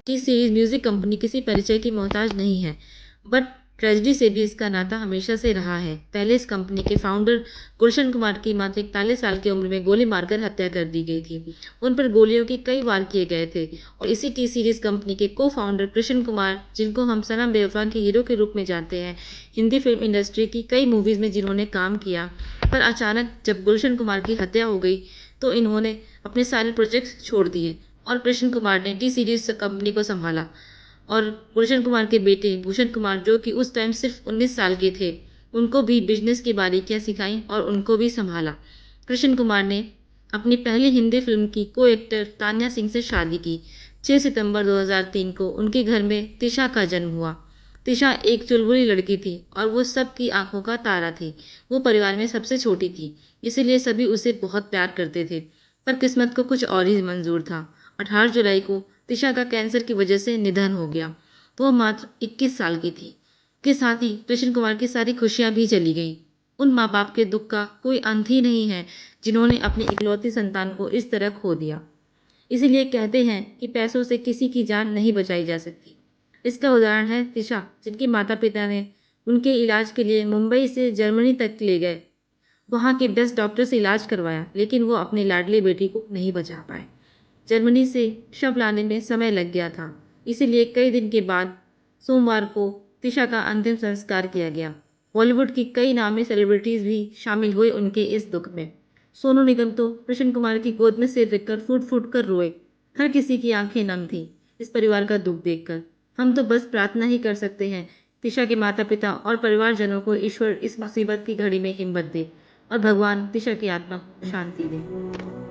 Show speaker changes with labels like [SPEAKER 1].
[SPEAKER 1] T series music company किसी परिचय की मोहताज नहीं है, बट ट्रेजेडी से भी इसका नाता हमेशा से रहा है। पहले इस कंपनी के फाउंडर गुलशन कुमार की मात्र 41 साल की उम्र में गोली मारकर हत्या कर दी गई थी। उन पर गोलियों के कई वार किए गए थे और इसी टी सीरीज कंपनी के को फाउंडर कृष्ण कुमार, जिनको हम सनम बेवफा के हीरो के रूप में जानते हैं, हिंदी फिल्म इंडस्ट्री की कई मूवीज में जिन्होंने काम किया, पर अचानक जब गुलशन कुमार की हत्या हो गई तो इन्होंने अपने सारे प्रोजेक्ट्स छोड़ दिए और कृष्ण कुमार ने टी सीरीज कंपनी को संभाला। और गुलशन कुमार के बेटे भूषण कुमार, जो कि उस टाइम सिर्फ 19 साल के थे, उनको भी बिजनेस की बारीकियां सिखाई और उनको भी संभाला। कृष्ण कुमार ने अपनी पहली हिंदी फिल्म की को एक्टर तान्या सिंह से शादी की। 6 सितंबर 2003 को उनके घर में तिशा का जन्म हुआ। तिशा एक चुलबुली लड़की थी और वो सबकी आंखों का तारा थी। वो परिवार में सबसे छोटी थी, इसीलिए सभी उसे बहुत प्यार करते थे। पर किस्मत को कुछ और ही मंजूर था। 18 जुलाई को तिशा का कैंसर की वजह से निधन हो गया। तो वो मात्र 21 साल की थी। के साथ ही कृष्ण कुमार की सारी खुशियां भी चली गईं। उन माँ बाप के दुख का कोई अंत ही नहीं है, जिन्होंने अपनी इकलौती संतान को इस तरह खो दिया। इसीलिए कहते हैं कि पैसों से किसी की जान नहीं बचाई जा सकती। इसका उदाहरण है तिशा, जिनके माता पिता ने उनके इलाज के लिए मुंबई से जर्मनी तक ले गए। वहाँ के बेस्ट डॉक्टर से इलाज करवाया, लेकिन वो अपनी लाडली बेटी को नहीं बचा पाए। जर्मनी से शव लाने में समय लग गया था, इसीलिए कई दिन के बाद सोमवार को तिशा का अंतिम संस्कार किया गया। बॉलीवुड की कई नामी सेलिब्रिटीज भी शामिल हुए उनके इस दुख में। सोनू निगम तो कृष्ण कुमार की गोद में सिर रखकर फूट फूट कर रोए। हर किसी की आंखें नम थी इस परिवार का दुख देखकर। हम तो बस प्रार्थना ही कर सकते हैं, तिशा के माता पिता और परिवारजनों को ईश्वर इस मुसीबत की घड़ी में हिम्मत दे और भगवान तिशा की आत्मा को शांति दे।